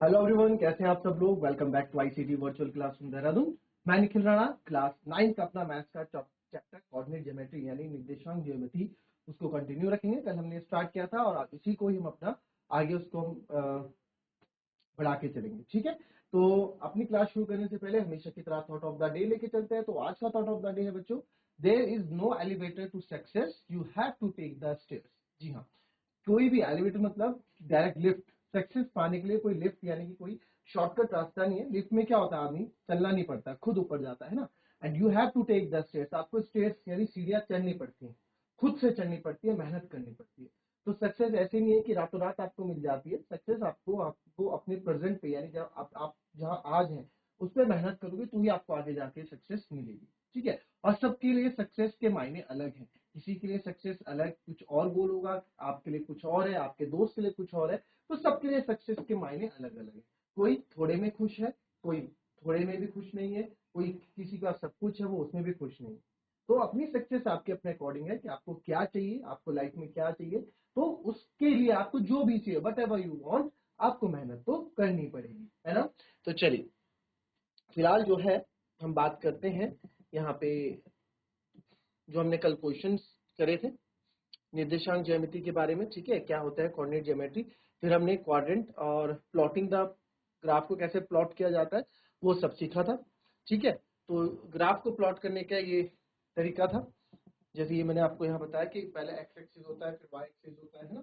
Hello everyone, कैसे हैं आप सब लोग। Welcome back to ICT virtual classroom Dehradun. मैं निखिल राणा, क्लास 9 का अपना मैथ्स का चैप्टर कोऑर्डिनेट ज्योमेट्री यानी निर्देशांक ज्योमेट्री उसको कंटिन्यू रखेंगे। कल हमने स्टार्ट किया था और इसी को ही हम अपना आगे उसको हम बढ़ा के चलेंगे। ठीक है, तो अपनी क्लास शुरू करने से पहले हमेशा की तरह थॉट ऑफ द डे लेके चलते हैं। तो आज का थॉट ऑफ द डे है बच्चों, there is no elevator to success, you have to take the stairs. जी हाँ, कोई भी एलिवेटर मतलब डायरेक्ट लिफ्ट, सक्सेस पाने के लिए कोई लिफ्ट यानी कि कोई शॉर्टकट रास्ता नहीं है। लिफ्ट में क्या होता है, आदमी चलना नहीं पड़ता, खुद ऊपर जाता है ना। And you have to take the stairs, आपको स्टेयर्स यानी सीढ़ियां चढ़नी पड़ती हैं, खुद से चढ़नी पड़ती है, मेहनत करनी पड़ती है। तो सक्सेस ऐसे नहीं है कि रातों रात आपको मिल जाती है। सक्सेस आपको आपको अपने प्रेजेंट पे यानी जब आप जहाँ आज हैं उस पर मेहनत करोगे तो ही आपको आगे जाके सक्सेस मिलेगी। ठीक है, और सबके लिए सक्सेस के मायने अलग हैं। किसी के लिए सक्सेस अलग कुछ और गोल होगा, आपके लिए कुछ और है, आपके दोस्त के लिए कुछ और है। तो सबके लिए सक्सेस के मायने अलग अलग है। कोई थोड़े में खुश है, कोई थोड़े में भी खुश नहीं है, कोई किसी का सब कुछ है वो उसमें भी खुश नहीं है। तो अपनी सक्सेस आपके अपने अकॉर्डिंग है कि आपको क्या चाहिए, आपको लाइफ में क्या चाहिए। तो उसके लिए आपको जो भी चाहिए वट एवर यू वॉन्ट, आपको मेहनत तो करनी पड़ेगी, है ना। तो चलिए फिलहाल जो है हम बात करते हैं यहाँ पे जो हमने कल क्वेश्चंस करे थे निर्देशांक ज्यामिति के बारे में। ठीक है, क्या होता है कोऑर्डिनेट ज्योमेट्री। फिर हमने क्वाड्रेंट और प्लॉटिंग द ग्राफ को कैसे प्लॉट किया जाता है वो सब सीखा था। ठीक है, तो ग्राफ को प्लॉट करने का ये तरीका था, जैसे ये मैंने आपको यहाँ बताया कि पहले एक्स एक्सिस होता है, फिर वाई एक्सिस होता है ना।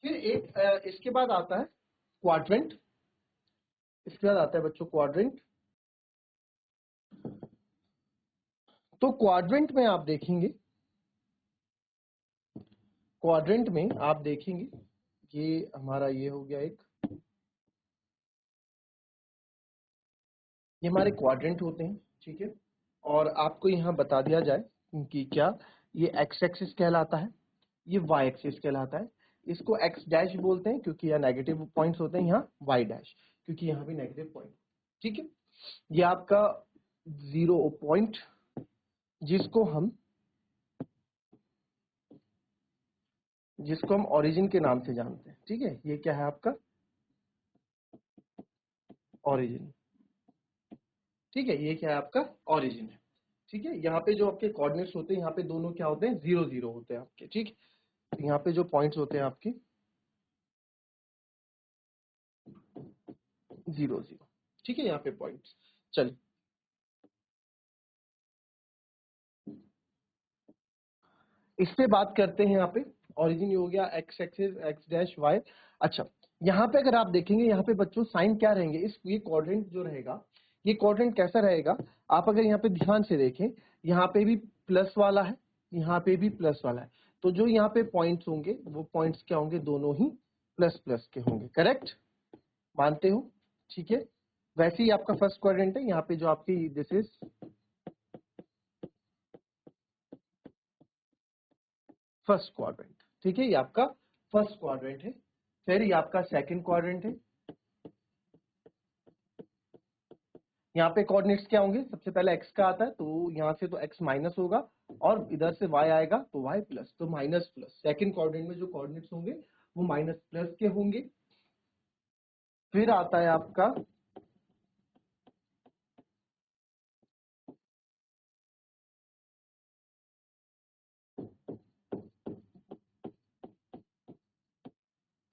फिर एक इसके बाद आता है क्वाड्रेंट, इसके बाद आता है बच्चों क्वाड्रेंट। तो क्वाड्रेंट में आप देखेंगे, क्वाड्रेंट में आप देखेंगे ये हमारा ये हो गया एक, ये हमारे क्वाड्रेंट होते हैं। ठीक है, और आपको यहाँ बता दिया जाए कि क्या ये एक्स एक्सिस कहलाता है, ये वाई एक्सिस कहलाता है। इसको एक्स डैश बोलते हैं क्योंकि यहाँ नेगेटिव पॉइंट्स होते हैं, यहाँ वाई डैश क्योंकि यहाँ भी नेगेटिव पॉइंट। ठीक है, ये आपका 0 पॉइंट जिसको हम ओरिजिन के नाम से जानते हैं। ठीक है, ये क्या है आपका ओरिजिन। ठीक है, ये क्या है आपका ओरिजिन है। ठीक है, यहाँ पे जो आपके कोऑर्डिनेट्स होते हैं यहाँ पे दोनों क्या होते हैं, 0 0 होते हैं आपके। ठीक है, तो यहाँ पे जो पॉइंट्स होते हैं आपके 0 0। ठीक है, यहाँ पे पॉइंट्स। चलिए इस पे बात करते हैं। यहाँ पे ओरिजिन हो गया x axis x dash y. अच्छा, यहाँ पे अगर आप देखेंगे यहाँ पे बच्चों साइन क्या रहेंगे, इस ये क्वाड्रेंट जो रहेगा, ये क्वाड्रेंट कैसा रहेगा। आप अगर यहाँ पे ध्यान से देखें, यहाँ पे भी प्लस वाला है, यहाँ पे भी प्लस वाला है। तो जो यहाँ पे पॉइंट्स होंगे वो पॉइंट्स क्या होंगे, दोनों ही प्लस प्लस के होंगे। करेक्ट, मानते हो। ठीक है, वैसे ही आपका फर्स्ट क्वाड्रेंट है, यहाँ पे जो आपकी दिस इज फर्स्ट क्वाड्रेंट। ठीक है, ये आपका फर्स्ट क्वाड्रेंट है। फिर ये आपका सेकंड क्वाड्रेंट है। यहाँ पे कोऑर्डिनेट्स क्या होंगे, सबसे पहले x का आता है तो यहाँ से तो x माइनस होगा और इधर से y आएगा तो y प्लस, तो माइनस प्लस। सेकंड क्वाड्रेंट में जो कोऑर्डिनेट्स होंगे वो माइनस प्लस के होंगे। फिर आता है आपका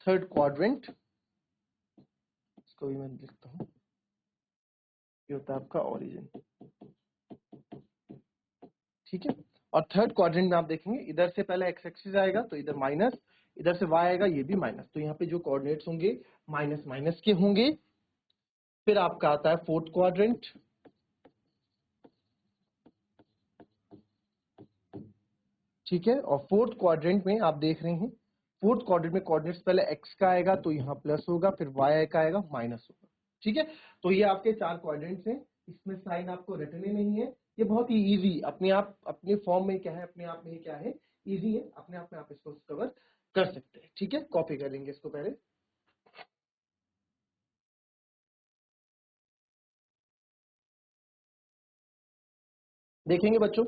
थर्ड क्वाड्रेंट, इसको भी मैं लिखता हूँ, ये होता है आपका ओरिजिन। ठीक है, और थर्ड क्वाड्रेंट में आप देखेंगे इधर से पहले एक्स एक्सिस आएगा तो इधर माइनस, इधर से y आएगा ये भी माइनस, तो यहाँ पे जो कोऑर्डिनेट्स होंगे माइनस माइनस के होंगे। फिर आपका आता है फोर्थ क्वाड्रेंट। ठीक है, और फोर्थ क्वाड्रेंट में आप देख रहे हैं, फोर्थ क्वाड्रेंट में कोऑर्डिनेट्स पहले x का आएगा तो यहाँ प्लस होगा, फिर y का आएगा माइनस होगा। ठीक है, तो ये आपके चार क्वाड्रेंट्स हैं, इसमें साइन आपको रटने नहीं है। ये बहुत ही इजी अपने आप अपने फॉर्म में क्या है, अपने आप में क्या है, इजी है, अपने आप में आप इसको कवर कर सकते हैं। ठीक है, कॉपी कर लेंगे इसको पहले। देखेंगे बच्चों।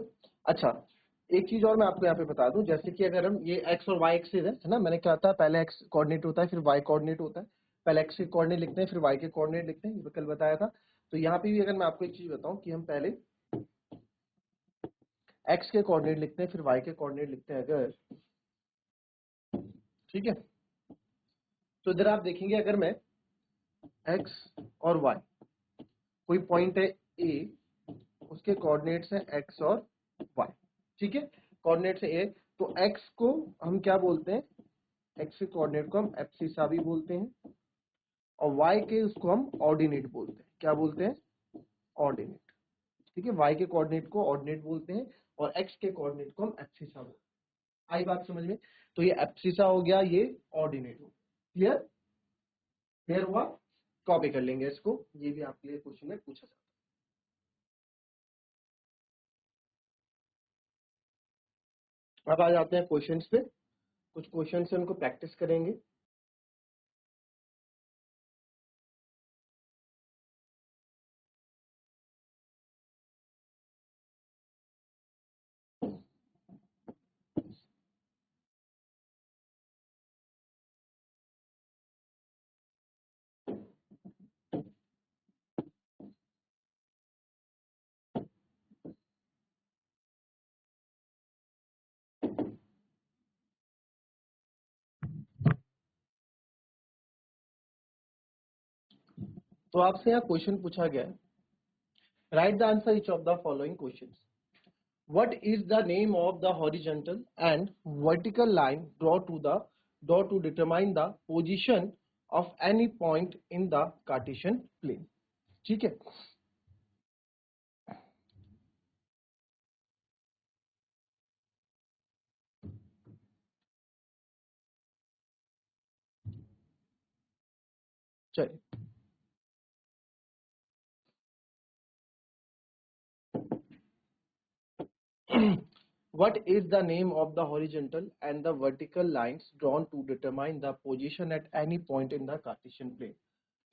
अच्छा, एक चीज और मैं आपको यहाँ पे बता दूं, जैसे कि अगर हम ये x और y एक्सिस है ना, मैंने क्या था पहले x कोऑर्डिनेट होता है फिर y कोऑर्डिनेट होता है। पहले एक्स के कोऑर्डिनेट लिखते हैं फिर वाई के कोऑर्डिनेट लिखते हैं, ये कल बताया था। तो यहाँ पे भी अगर मैं आपको एक चीज बताऊं कि हम पहले एक्स के कोऑर्डिनेट लिखते हैं फिर वाई के कोऑर्डिनेट लिखते हैं अगर, ठीक है। तो इधर आप देखेंगे अगर मैं एक्स और वाई, कोई पॉइंट है ए, उसके कोऑर्डिनेट्स हैं एक्स और वाई, ठीक है, कोऑर्डिनेट्स है ए, तो एक्स को हम क्या बोलते हैं, एक्स के कोऑर्डिनेट को हम एब्सिसा भी बोलते हैं और वाई के उसको हम ऑर्डिनेट बोलते हैं। क्या बोलते हैं, ऑर्डिनेट, ठीक है। वाई के कोऑर्डिनेट को ऑर्डिनेट बोलते हैं और एक्स के कोऑर्डिनेट को हम एब्सिसा बोलते हैं। आई बात समझ में? तो ये एब्सिसा हो गया, ये ऑर्डिनेट हो, क्लियर, क्लियर हुआ। कॉपी कर लेंगे इसको, ये भी आपके लिए क्वेश्चन में पूछा जाता है। अब आ जाते हैं क्वेश्चंस पे, कुछ क्वेश्चन से उनको प्रैक्टिस करेंगे। तो आपसे यहाँ क्वेश्चन पूछा गया है, right the answer each of the following questions. What is the name of the horizontal and vertical line draw to determine the position of any point in the Cartesian plane? ठीक है, चलिए। What is the name of the horizontal and the vertical lines drawn to determine the position at any point in the Cartesian plane?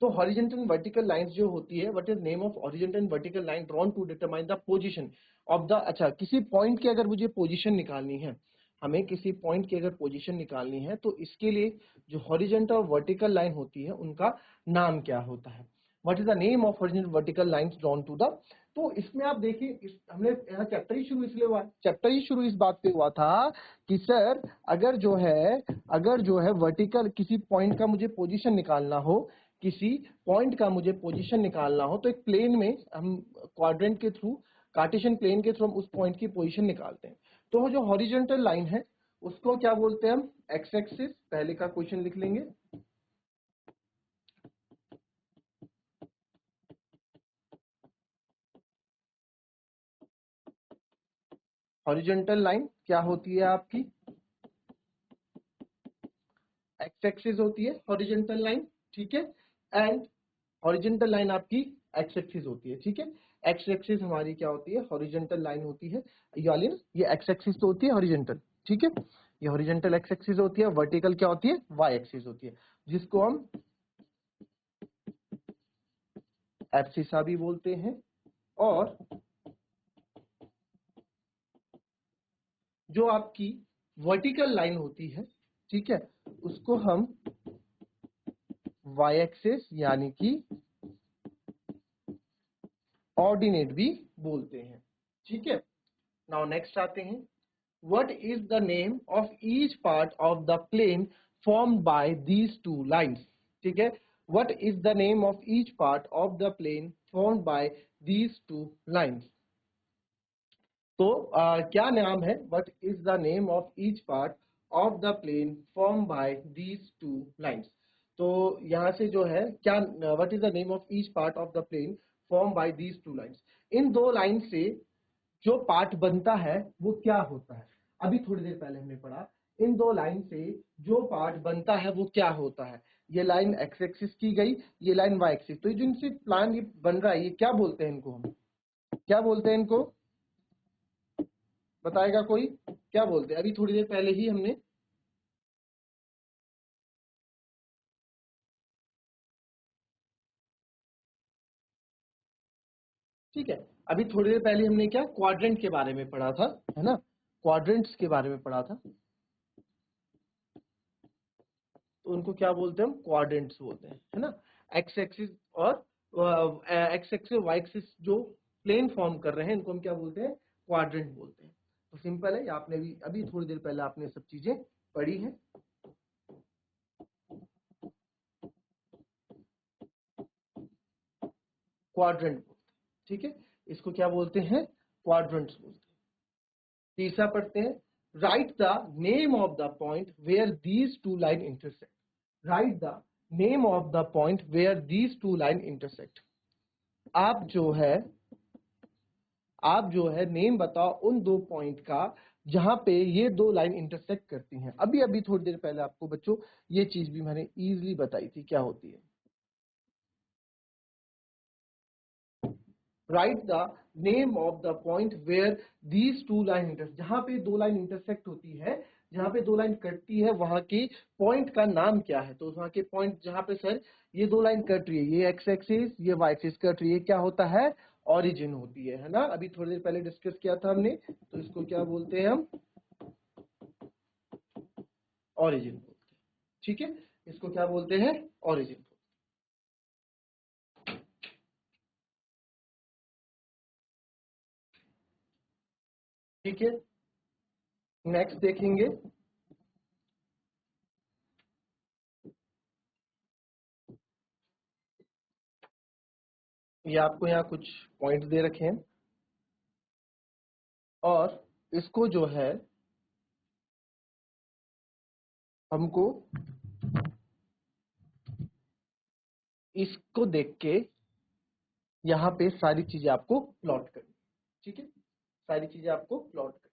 तो horizontal and vertical lines जो होती है, what is name of horizontal and vertical line drawn to determine the position of the, अच्छा किसी point की अगर मुझे position निकालनी है, हमें किसी पॉइंट की अगर पोजीशन निकालनी है तो इसके लिए जो हॉरिजॉन्टल और वर्टिकल लाइन होती है उनका नाम क्या होता है, what is the name of horizontal vertical lines drawn to the. तो इसमें आप देखिए हमने यहाँ चैप्टर ही शुरू इसलिए हुआ है, चैप्टर ही शुरू इस बात पे हुआ था कि सर अगर जो है वर्टिकल किसी पॉइंट का मुझे पोजीशन निकालना हो, किसी पॉइंट का मुझे पोजीशन निकालना हो, तो एक प्लेन में हम क्वाड्रेंट के थ्रू, कार्टेशियन प्लेन के थ्रू हम उस पॉइंट की पोजीशन निकालते हैं। तो जो हॉरिजॉन्टल लाइन है उसको क्या बोलते हैं हम, एक्स एक्सिस। पहले का क्वेश्चन लिख लेंगे, हॉरिजॉन्टल लाइन क्या होती है आपकी, एक्स एक्सिस होती है हॉरिजॉन्टल लाइन, ठीक है, एंड हॉरिजॉन्टल लाइन आपकी एक्स एक्सिस होती है, ठीक है। एक्स एक्सिस हमारी क्या होती है, हॉरिजॉन्टल लाइन होती है, ये वाली ना, ये एक्स एक्सिस तो होती है हॉरिजॉन्टल, ठीक है, ये हॉरिजॉन्टल एक्स एक्सिस होती है, वर्टिकल क्या होती है, वाई एक्सिस होती है, जिसको हम एब्सिसा भी बोलते हैं। और जो आपकी वर्टिकल लाइन होती है, ठीक है, उसको हम वाई एक्सिस यानी कि ऑर्डिनेट भी बोलते हैं, ठीक है। नाउ नेक्स्ट आते हैं, what is the name of each part of the plane formed by these two lines, ठीक है, what is the name of each part of the plane formed by these two lines। तो क्या नाम है, what is the name of each part of the plane formed by these two lines। तो यहां से जो है क्या, what is the name of each part of the plane formed by these two lines, इन दो लाइन से जो part बनता है वो क्या होता है। अभी थोड़ी देर पहले हमने पढ़ा, इन दो लाइन से जो पार्ट बनता है वो क्या होता है, ये लाइन एक्स एक्सिस की गई, ये लाइन वाई एक्सिस, तो ये जो इनसे प्लान ये बन रहा है ये क्या बोलते हैं इनको, हम क्या बोलते हैं इनको, बताएगा कोई, क्या बोलते हैं, अभी थोड़ी देर पहले ही हमने, ठीक है, अभी थोड़ी देर पहले हमने क्या क्वाड्रेंट के बारे में पढ़ा था, है ना, क्वाड्रेंट्स के बारे में पढ़ा था। तो उनको क्या बोलते हैं हम, क्वाड्रेंट्स बोलते हैं, है ना। एक्स एक्सिस और एक्स एक्सिस वाई एक्सिस जो प्लेन फॉर्म कर रहे हैं इनको हम क्या बोलते हैं, क्वाड्रेंट बोलते हैं। तो सिंपल है, आपने भी अभी थोड़ी देर पहले आपने सब चीजें पढ़ी हैं। क्वाड्रेंट बोलते हैं, ठीक है, इसको क्या बोलते हैं, क्वाड्रेंट्स बोलते हैं। तीसरा पढ़ते हैं, right the name of the point where these two line intersect. Right the name of the point where these two line intersect. आप जो है नेम बताओ उन दो पॉइंट का जहां पे ये दो लाइन इंटरसेक्ट करती हैं। अभी अभी थोड़ी देर पहले आपको बच्चों ये चीज भी मैंने इजीली बताई थी, क्या होती है। Right the name of the point where these two line intersect. जहां पे दो लाइन इंटरसेक्ट होती है, जहां पे दो लाइन कटती है, वहां की पॉइंट का नाम क्या है। तो वहां के पॉइंट जहां पे सर ये दो लाइन कट रही है, ये एक्स एक्सिस ये वाई एक्सिस कट रही है, क्या होता है, ओरिजिन होती है ना। अभी थोड़ी देर पहले डिस्कस किया था हमने, तो इसको क्या बोलते हैं हम, ओरिजिन बोलते हैं, ठीक है, इसको क्या बोलते हैं, ओरिजिन। ठीक है, नेक्स्ट देखेंगे, ये आपको यहाँ कुछ पॉइंट दे रखे हैं और इसको जो है हमको इसको देख के यहाँ पे सारी चीजें आपको प्लॉट करनी, ठीक है, सारी चीजें आपको प्लॉट करनी,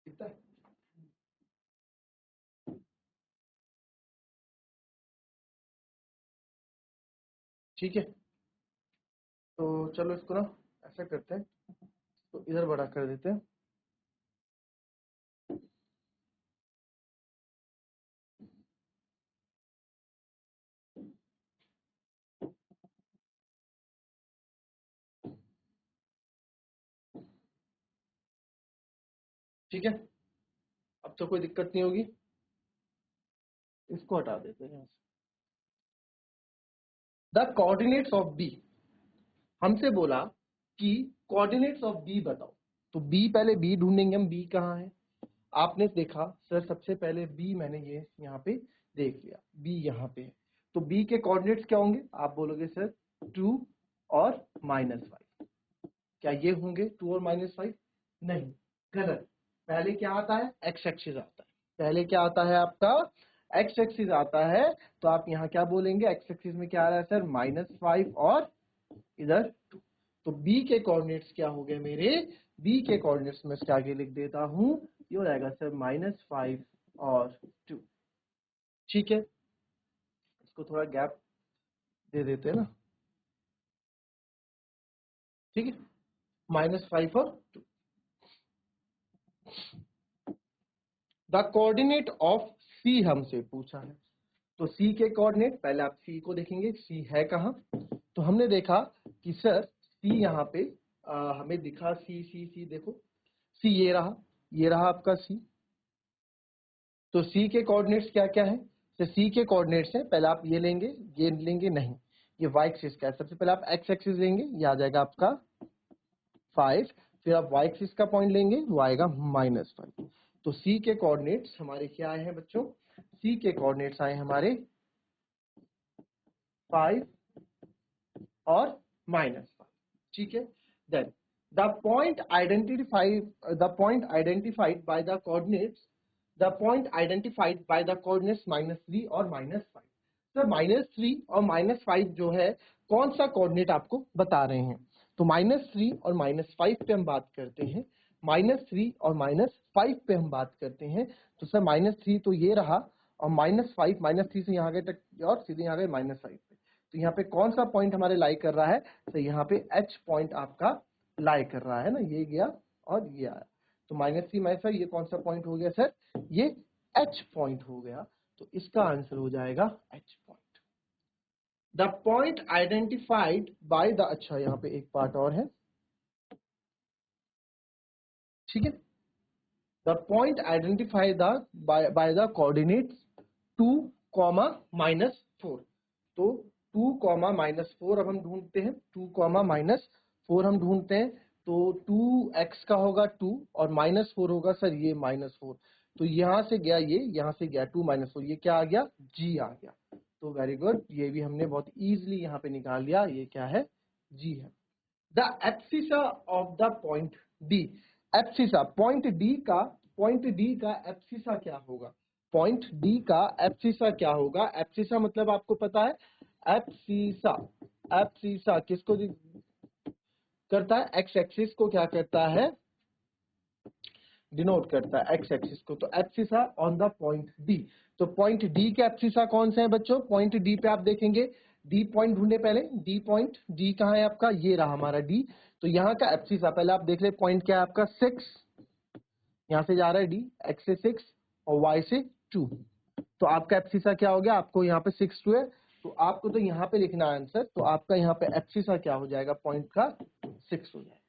ठीक है। ठीक है, तो चलो इसको ना ऐसा करते हैं, तो इधर बड़ा कर देते हैं। ठीक है, अब तो कोई दिक्कत नहीं होगी, इसको हटा देते हैं यहाँ से। द कोऑर्डिनेट्स ऑफ बी, हमसे बोला कि कोऑर्डिनेट्स ऑफ बी बताओ। तो बी, पहले बी ढूंढेंगे हम, बी कहाँ है। आपने देखा सर सबसे पहले बी मैंने ये यहाँ पे देख लिया, बी यहाँ पे है। तो बी के कोऑर्डिनेट्स क्या होंगे, आप बोलोगे सर 2 और -5। क्या ये होंगे 2 और -5? नहीं, गलत। पहले क्या आता है, एक्स एक्सिस आता है, पहले क्या आता है आपका, एक्स एक्सिस आता है। तो आप यहाँ क्या बोलेंगे, एक्स एक्सिस में क्या आ रहा है सर, -5 और इधर 2। तो बी के कोऑर्डिनेट्स क्या हो गए मेरे, बी के कोऑर्डिनेट्स में इसके आगे लिख देता हूं, ये हो जाएगा सर -5 और 2। ठीक है, इसको थोड़ा गैप दे देते हैं ना, ठीक है, -5 और 2। द कोऑर्डिनेट ऑफ सी हमसे पूछा है, तो सी के कोऑर्डिनेट, पहले आप सी को देखेंगे, सी है कहाँ। तो हमने देखा कि सर सी यहाँ पे हमें दिखा, सी सी सी देखो, सी ये रहा आपका सी। तो सी के कोऑर्डिनेट्स क्या क्या है, तो सी के कोऑर्डिनेट्स है, पहले आप ये लेंगे, ये लेंगे नहीं, ये वाई एक्सिस का है। सबसे पहले आप एक्स एक्सिस लेंगे, ये आ जाएगा आपका 5, फिर आप वाई एक्सिस का पॉइंट लेंगे, वो आएगा -5। तो सी के कोऑर्डिनेट्स हमारे क्या आए हैं बच्चों, सी के कोऑर्डिनेट्स आए हमारे 5 और -5, ठीक है। Then the point identified by the coordinates, the point identified by the coordinates -3 और -5। सर -3 और -5 जो है कौन सा कोऑर्डिनेट आपको बता रहे हैं। तो -3 और -5 पे हम बात करते हैं, -3 और -5 पे हम बात करते हैं। तो सर -3 तो ये रहा, और -5, -3 से यहाँ गए तक और सीधे यहाँ गए -5 पे। तो यहाँ पे कौन सा पॉइंट हमारे लाई कर रहा है, तो यहाँ पे एच पॉइंट आपका लाई कर रहा है ना, ये गया और ये आया। तो -3 -5 ये कौन सा पॉइंट हो गया सर, ये एच पॉइंट हो गया। तो इसका आंसर हो जाएगा H point. The point identified by the, अच्छा यहाँ पे एक पार्ट और है, ठीक है, the point identify the by the coordinates 2, -4। तो 2, -4 अब हम ढूंढते हैं, 2, -4 हम ढूंढते हैं। तो 2x का होगा 2 और -4 होगा सर ये -4। तो यहां से गया ये, यहां से गया 2 -4, ये क्या आ गया, g आ गया। तो वेरी गुड, ये भी हमने बहुत इजीली यहाँ पे निकाल लिया, ये क्या है, g है। The abscissa of the point D, abscissa point D का एब्सिसा क्या होगा, पॉइंट डी का एब्सिसा क्या होगा। एब्सिसा मतलब आपको पता है, एब्सिसा, एब्सिसा किसको करता है, एक्स एक्सिस को क्या करता है, डिनोट करता है, एक्स एक्सिस को। तो abscissa on the point D, तो पॉइंट डी के एब्सिसा कौन से हैं बच्चों, पॉइंट डी पे आप देखेंगे, डी पॉइंट ढूंढे पहले, डी पॉइंट, डी कहाँ है आपका, ये रहा हमारा डी। तो यहाँ का एब्सिसा पहले आप देख ले, पॉइंट क्या है आपका 6, यहाँ से जा रहा है डी, एक्स से 6 और वाई से 2। तो आपका एब्सिसा क्या हो गया, आपको यहाँ पे 6, 2 है, तो आपको तो यहाँ पे लिखना है आंसर। तो आपका यहाँ पे एब्सिसा क्या हो जाएगा, पॉइंट का 6 हो जाएगा।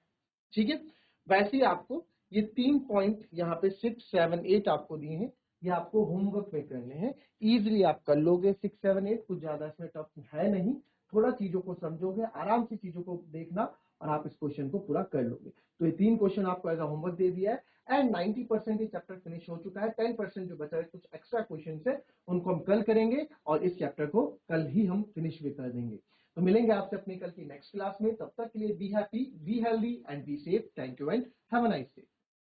ठीक है, वैसे ही आपको ये 3 पॉइंट यहाँ पे 6, 7, 8 आपको दिए हैं, ये आपको होमवर्क में करने हैं, इजीली आप कर लोगे। 6, 7, 8 कुछ ज्यादा इसमें टफ है नहीं, थोड़ा चीजों को समझोगे, आराम से चीजों को देखना और आप इस क्वेश्चन को पूरा कर लोगे। तो ये 3 क्वेश्चन आपको एज अ होमवर्क दे दिया है एंड 90% ये चैप्टर फिनिश हो चुका है। 10% जो बचा है कुछ एक्स्ट्रा क्वेश्चन है, उनको हम कल करेंगे और इस चैप्टर को कल ही हम फिनिश भी कर देंगे। तो मिलेंगे आपसे अपनी कल की नेक्स्ट क्लास में, तब तक के लिए be happy, be healthy and be safe. Thank you and have a nice day.